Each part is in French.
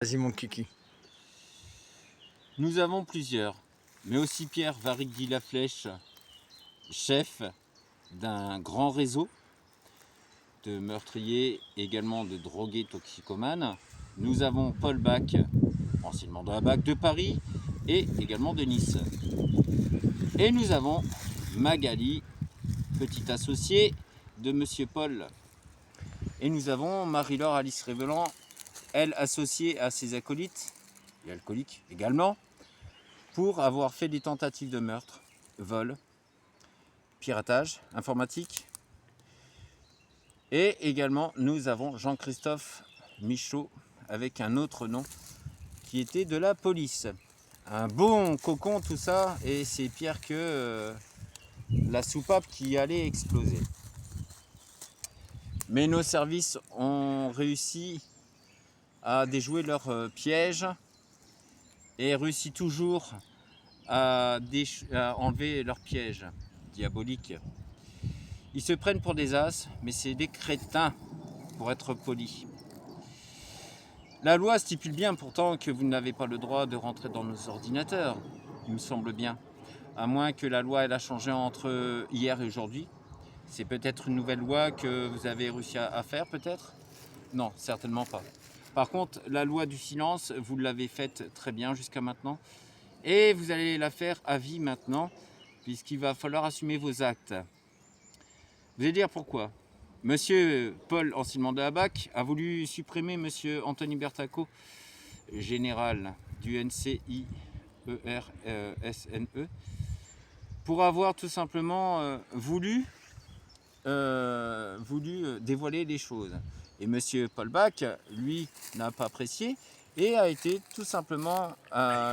Vas-y mon kiki. Nous avons plusieurs, mais aussi Pierre Varigdy Laflèche, chef d'un grand réseau de meurtriers, également de drogués toxicomanes. Nous avons Paul Bach, anciennement de la BAC de Paris, et également de Nice. Et nous avons Magali, petite associée de Monsieur Paul. Et nous avons Marie-Laure Alice Révélant, elle associée à ses acolytes, et alcoolique également, pour avoir fait des tentatives de meurtre, vol, piratage informatique. Et également, nous avons Jean-Christophe Michaud avec un autre nom qui était de la police. Un bon cocon tout ça, et c'est pire que la soupape qui allait exploser. Mais nos services ont réussi à déjouer leur piège et réussi toujours à enlever leur piège diabolique. Ils se prennent pour des as, mais c'est des crétins, pour être poli. La loi stipule bien pourtant que vous n'avez pas le droit de rentrer dans nos ordinateurs, il me semble bien. À moins que la loi elle a changé entre hier et aujourd'hui. C'est peut-être une nouvelle loi que vous avez réussi à faire peut-être? Non, certainement pas. Par contre, la loi du silence, vous l'avez faite très bien jusqu'à maintenant. Et vous allez la faire à vie maintenant, puisqu'il va falloir assumer vos actes. Vous allez dire pourquoi. Monsieur Paul, anciennement de la BAC, a voulu supprimer Monsieur Anthony Bertacco, général du NCIERSNE, pour avoir tout simplement voulu dévoiler les choses. Et Monsieur Paul Bach, lui, n'a pas apprécié et a été tout simplement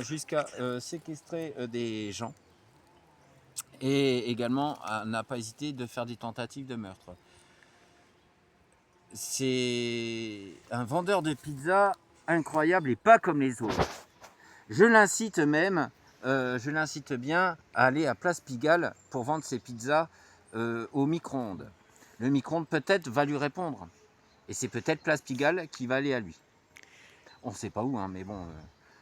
jusqu'à séquestrer des gens. Et également n'a pas hésité de faire des tentatives de meurtre. C'est un vendeur de pizza incroyable et pas comme les autres. Je l'incite bien à aller à Place Pigalle pour vendre ses pizzas au micro-ondes. Le micro-ondes peut-être va lui répondre. Et c'est peut-être Place Pigalle qui va aller à lui. On ne sait pas où, hein, mais bon,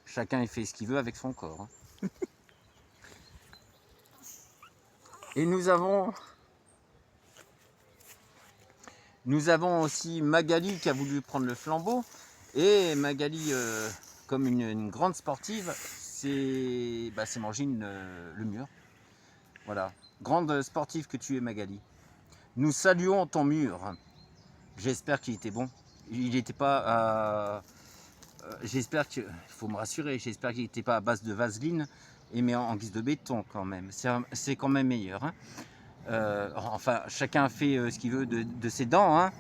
chacun il fait ce qu'il veut avec son corps. Hein. Et nous avons aussi Magali qui a voulu prendre le flambeau. Et Magali, comme une grande sportive, c'est manger le mur. Voilà. Grande sportive que tu es, Magali. Nous saluons ton mur. J'espère qu'il était bon. Il n'était pas j'espère que... Il faut me rassurer. J'espère qu'il n'était pas à base de vaseline, mais en guise de béton quand même. C'est quand même meilleur. Hein. Enfin, chacun fait ce qu'il veut de ses dents. Hein.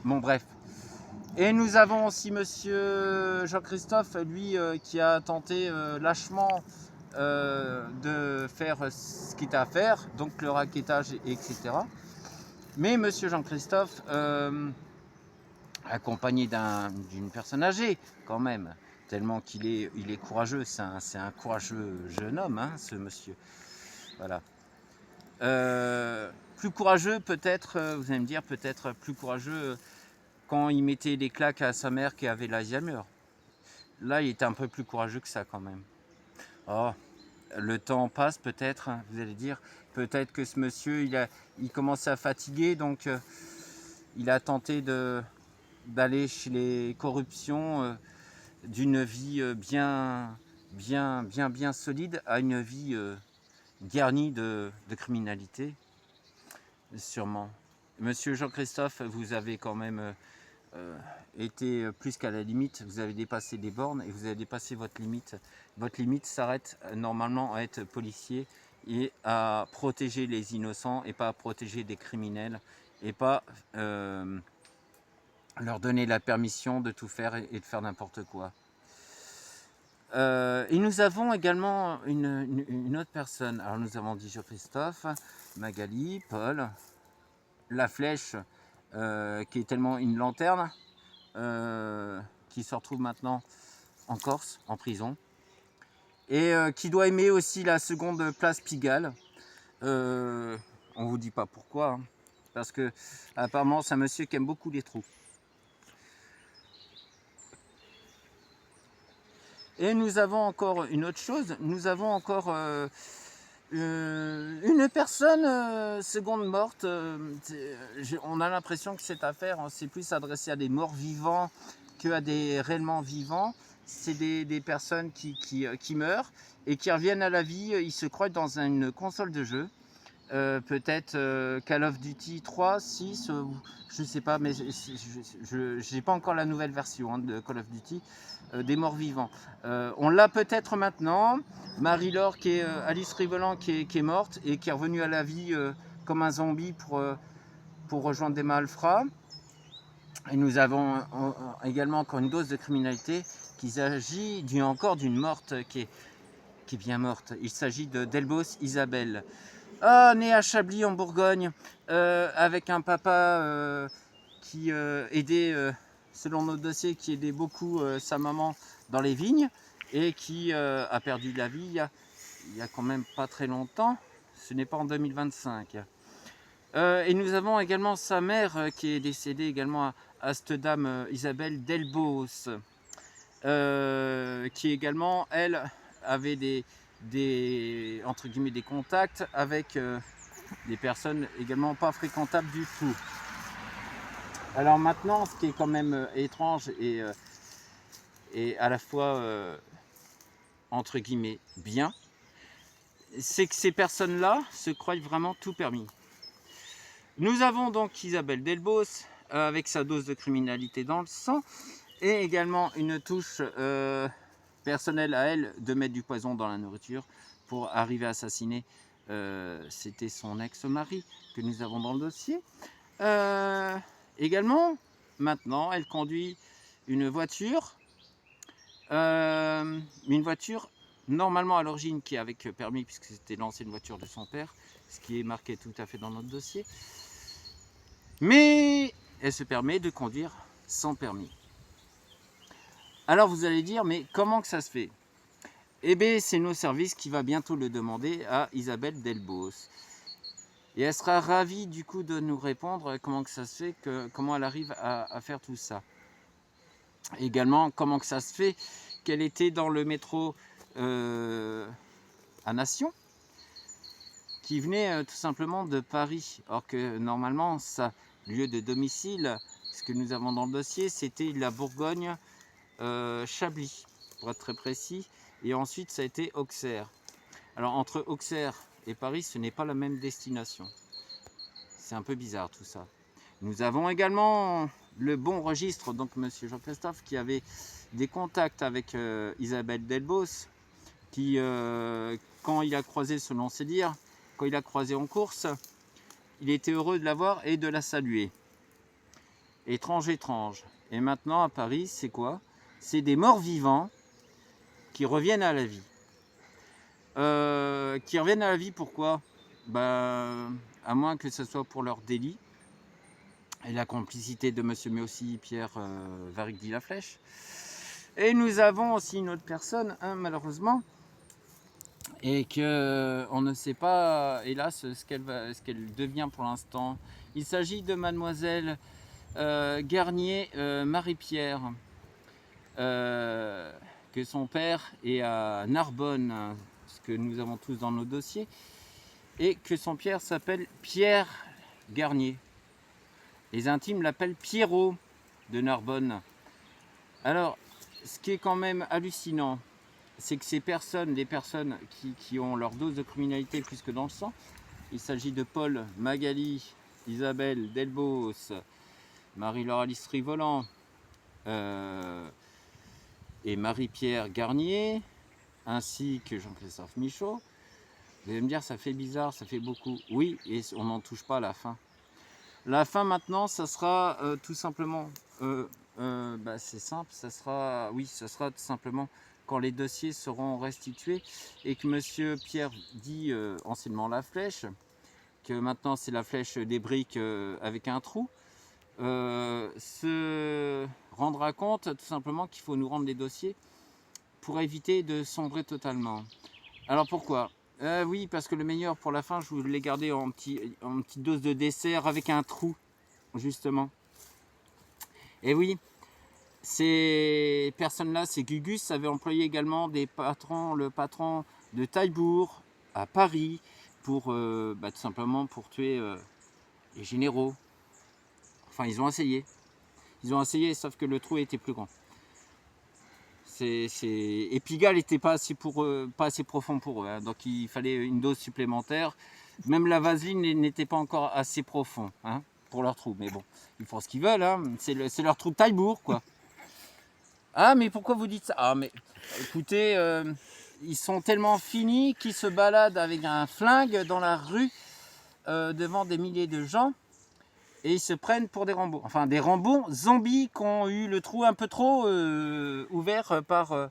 Bon, bref. Et nous avons aussi Monsieur Jean-Christophe, lui, qui a tenté lâchement de faire ce qu'il a à faire, donc le raquettage, etc. Mais Monsieur Jean-Christophe, accompagné d'une personne âgée, quand même, tellement qu'il est courageux, c'est un courageux jeune homme, hein, ce monsieur. Voilà. Plus courageux peut-être, vous allez me dire, peut-être plus courageux quand il mettait des claques à sa mère qui avait l'Alzheimer. Là, il était un peu plus courageux que ça quand même. Oh, le temps passe peut-être, vous allez dire. Peut-être que ce monsieur, il commençait à fatiguer, donc il a tenté d'aller chez les corruptions d'une vie bien solide à une vie garnie de criminalité, sûrement. Monsieur Jean-Christophe, vous avez quand même été plus qu'à la limite, vous avez dépassé des bornes et vous avez dépassé votre limite. Votre limite s'arrête normalement à être policier et à protéger les innocents et pas à protéger des criminels et pas leur donner la permission de tout faire et de faire n'importe quoi. Et nous avons également une autre personne. Alors nous avons dit Jean-Christophe, Magali, Paul, La Flèche, qui est tellement une lanterne, qui se retrouve maintenant en Corse, en prison, et qui doit aimer aussi la seconde place Pigalle. On vous dit pas pourquoi, hein, parce que apparemment c'est un monsieur qui aime beaucoup les trous. Et nous avons encore une autre chose, nous avons encore une personne seconde morte. On a l'impression que cette affaire, on s'est plus adressée à des morts vivants qu'à des réellement vivants. C'est des personnes qui meurent et qui reviennent à la vie. Ils se croient dans une console de jeu. Peut-être Call of Duty 3, 6, je ne sais pas, mais je n'ai pas encore la nouvelle version de Call of Duty, des morts vivants. On l'a peut-être maintenant, Marie-Laure, Alice Rivolan, qui est morte et qui est revenue à la vie comme un zombie pour rejoindre des malfrats. Et nous avons également encore une dose de criminalité qui s'agit encore d'une morte qui est bien morte. Il s'agit de Delbos Isabelle. Née à Chablis en Bourgogne, avec un papa qui aidait, selon notre dossier, qui aidait beaucoup sa maman dans les vignes et qui a perdu la vie il y a quand même pas très longtemps. Ce n'est pas en 2025. Et nous avons également sa mère qui est décédée également à cette dame Isabelle Delbos, qui également, elle, avait entre guillemets, des contacts avec des personnes également pas fréquentables du tout. Alors maintenant, ce qui est quand même étrange et à la fois entre guillemets bien, c'est que ces personnes-là se croient vraiment tout permis. Nous avons donc Isabelle Delbos avec sa dose de criminalité dans le sang et également une touche personnelle à elle de mettre du poison dans la nourriture pour arriver à assassiner. C'était son ex-mari que nous avons dans le dossier. Également, maintenant, elle conduit une voiture normalement à l'origine qui est avec permis puisque c'était l'ancienne voiture de son père, ce qui est marqué tout à fait dans notre dossier. Mais elle se permet de conduire sans permis. Alors vous allez dire, mais comment que ça se fait? Eh bien, c'est nos services qui va bientôt le demander à Isabelle Delbos. Et elle sera ravie du coup de nous répondre comment que ça se fait, comment elle arrive à faire tout ça. Également, comment que ça se fait qu'elle était dans le métro à Nation, qui venait tout simplement de Paris. Or que normalement, sa lieu de domicile, ce que nous avons dans le dossier, c'était la Bourgogne, Chablis, pour être très précis. Et ensuite, ça a été Auxerre. Alors, entre Auxerre et Paris, ce n'est pas la même destination. C'est un peu bizarre tout ça. Nous avons également le bon registre, donc monsieur Jean-Christophe, qui avait des contacts avec Isabelle Delbos, qui, quand il a croisé, selon ses dires, quand il a croisé en course, il était heureux de la voir et de la saluer. Étrange, étrange. Et maintenant, à Paris, c'est quoi? C'est des morts vivants qui reviennent à la vie. Qui reviennent à la vie, pourquoi? À moins que ce soit pour leur délit et la complicité de monsieur mais aussi Pierre Varigdy Laflèche. Et nous avons aussi une autre personne, malheureusement, et que on ne sait pas, hélas, ce qu'elle devient pour l'instant. Il s'agit de mademoiselle Garnier Marie-Pierre, que son père est à Narbonne, ce que nous avons tous dans nos dossiers, et que son père s'appelle Pierre Garnier. Les intimes l'appellent Pierrot de Narbonne. Alors, ce qui est quand même hallucinant, c'est que ces personnes, les personnes qui ont leur dose de criminalité plus que dans le sang, il s'agit de Paul, Magali, Isabelle Delbos, Marie-Laure Alice Rivolan et Marie-Pierre Garnier, ainsi que Jean-Christophe Michaud. Vous allez me dire, ça fait bizarre, ça fait beaucoup. Oui, et on n'en touche pas à la fin. La fin maintenant, ça sera tout simplement, c'est simple, ça sera tout simplement quand les dossiers seront restitués et que monsieur Pierre dit anciennement la flèche, que maintenant c'est la flèche des briques avec un trou, se rendra compte tout simplement qu'il faut nous rendre les dossiers pour éviter de sombrer totalement. Alors pourquoi? Oui, parce que le meilleur pour la fin, je voulais garder en petite dose de dessert avec un trou, justement. Et oui, Ces personnes-là, ces Gugus, avaient employé également le patron de Taillebourg à Paris pour tout simplement pour tuer les généraux. Enfin, ils ont essayé. Ils ont essayé, sauf que le trou était plus grand. Et Pigalle n'était pas assez profond pour eux, hein, donc il fallait une dose supplémentaire. Même la vaseline n'était pas encore assez profond, hein, pour leur trou. Mais bon, ils font ce qu'ils veulent, hein. C'est leur trou de Taillebourg, quoi. Ah, mais pourquoi vous dites ça? Ah, mais écoutez, ils sont tellement finis qu'ils se baladent avec un flingue dans la rue devant des milliers de gens. Et ils se prennent pour des Rambo. Enfin, des Rambo zombies qui ont eu le trou un peu trop ouvert par...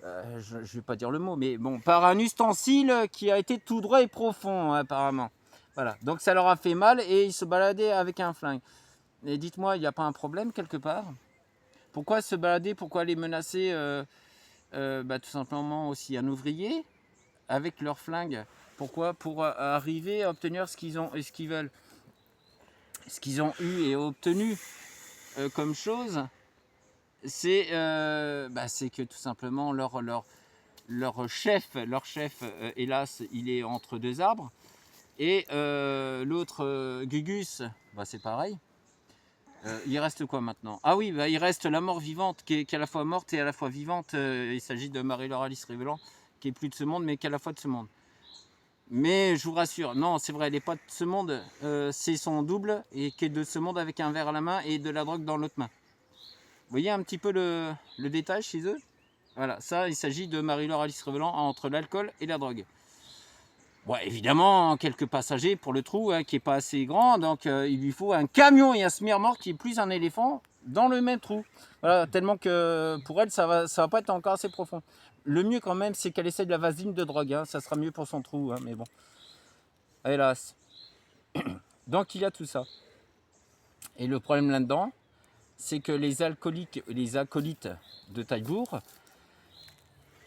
je ne vais pas dire le mot, mais bon, par un ustensile qui a été tout droit et profond, apparemment. Voilà. Donc ça leur a fait mal et ils se baladaient avec un flingue. Et dites-moi, il n'y a pas un problème quelque part? Pourquoi se balader? Pourquoi les menacer tout simplement aussi un ouvrier avec leur flingue? Pourquoi? Pour arriver à obtenir ce qu'ils ont et ce qu'ils veulent. Ce qu'ils ont eu et obtenu comme chose, c'est que tout simplement leur chef, hélas, il est entre deux arbres. Et l'autre, Gugus, c'est pareil. Il reste quoi maintenant? Ah oui, il reste la mort vivante, qui est à la fois morte et à la fois vivante. Il s'agit de Marie-Laure Alice Révélant, qui est plus de ce monde, mais qui est à la fois de ce monde. Mais je vous rassure, non, c'est vrai, elle n'est pas de ce monde, c'est son double, et qui est de ce monde avec un verre à la main et de la drogue dans l'autre main. Vous voyez un petit peu le détail chez eux? Voilà, ça, il s'agit de Marie-Laure Alice Révélant entre l'alcool et la drogue. Bon, évidemment, quelques passagers pour le trou qui n'est pas assez grand, donc il lui faut un camion et un smirmort qui est plus un éléphant dans le même trou. Voilà, tellement que pour elle, ça va pas être encore assez profond. Le mieux quand même, c'est qu'elle essaie de la vaseline de drogue, hein. Ça sera mieux pour son trou, hein, mais bon. Hélas. Donc il y a tout ça. Et le problème là-dedans, c'est que les acolytes de Taillebourg,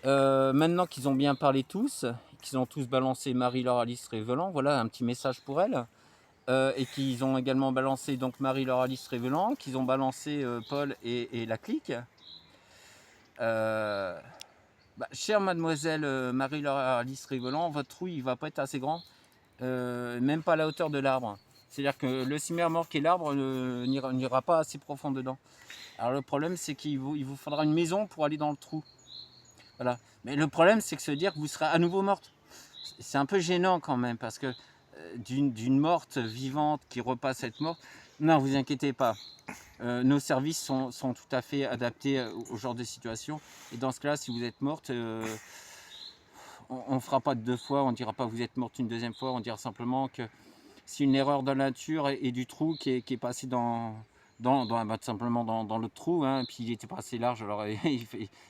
maintenant qu'ils ont bien parlé tous, qu'ils ont tous balancé Marie-Laure Alice Révélant, voilà un petit message pour elle, et qu'ils ont également balancé donc Marie-Laure Alice Révélant, qu'ils ont balancé Paul et la clique. Chère mademoiselle Marie-Laure Alice Révélant, votre trou il va pas être assez grand, même pas à la hauteur de l'arbre. C'est-à-dire que le cimère-mort qui est l'arbre n'ira pas assez profond dedans. Alors le problème c'est qu'il vous faudra une maison pour aller dans le trou. Voilà. Mais le problème c'est que se dire que vous serez à nouveau morte. C'est un peu gênant quand même parce que d'une morte vivante qui repasse être morte, non vous inquiétez pas. Nos services sont tout à fait adaptés au genre de situation. Et dans ce cas-là, si vous êtes morte, on ne fera pas de deux fois, on ne dira pas que vous êtes morte une deuxième fois, on dira simplement que c'est une erreur de la nature et du trou qui est passé simplement dans le trou, hein, puis il n'était pas assez large, alors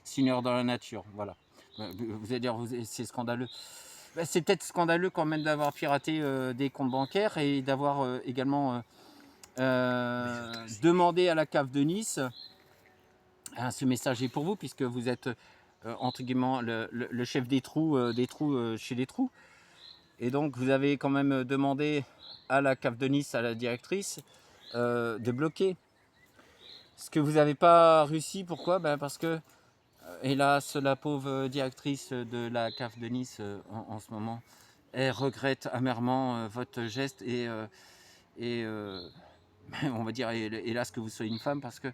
c'est une erreur dans la nature, voilà. Vous allez dire, c'est scandaleux. C'est peut-être scandaleux quand même d'avoir piraté des comptes bancaires et d'avoir également demandé à la CAF de Nice, ce message est pour vous puisque vous êtes entre guillemets le chef des trous chez les trous. Et donc vous avez quand même demandé à la CAF de Nice, à la directrice, de bloquer. Ce que vous n'avez pas réussi, pourquoi? Parce que, hélas, la pauvre directrice de la CAF de Nice, en ce moment, elle regrette amèrement votre geste et on va dire, hélas, que vous soyez une femme, parce que,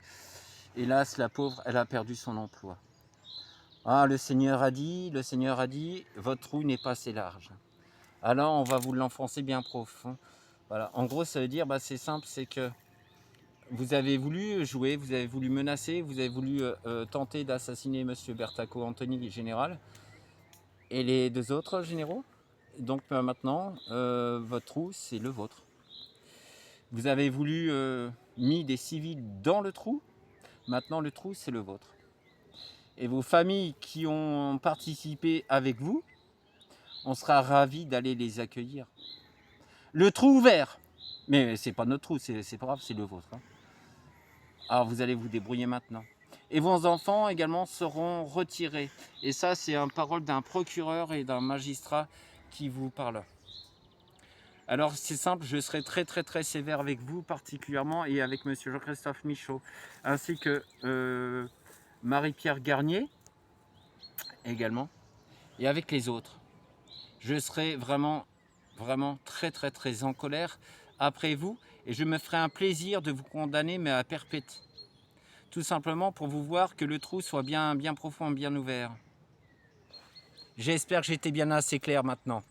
hélas, la pauvre, elle a perdu son emploi. Ah, le Seigneur a dit, votre trou n'est pas assez large. Alors, on va vous l'enfoncer bien profond. Voilà. En gros, ça veut dire, c'est simple, c'est que vous avez voulu jouer, vous avez voulu menacer, vous avez voulu tenter d'assassiner M. Bertacco Anthony, général, et les deux autres généraux. Donc maintenant, votre trou, c'est le vôtre. Vous avez voulu mis des civils dans le trou, maintenant le trou, c'est le vôtre. Et vos familles qui ont participé avec vous, on sera ravis d'aller les accueillir. Le trou ouvert, mais c'est pas notre trou, c'est pas grave, c'est le vôtre. Hein. Alors vous allez vous débrouiller maintenant. Et vos enfants également seront retirés. Et ça, c'est une parole d'un procureur et d'un magistrat qui vous parle. Alors c'est simple, je serai très sévère avec vous particulièrement et avec monsieur Jean-Christophe Michaud, ainsi que Marie-Pierre Garnier également, et avec les autres. Je serai vraiment très en colère après vous, et je me ferai un plaisir de vous condamner, mais à perpète. Tout simplement pour vous voir que le trou soit bien profond, bien ouvert. J'espère que j'étais bien assez clair maintenant.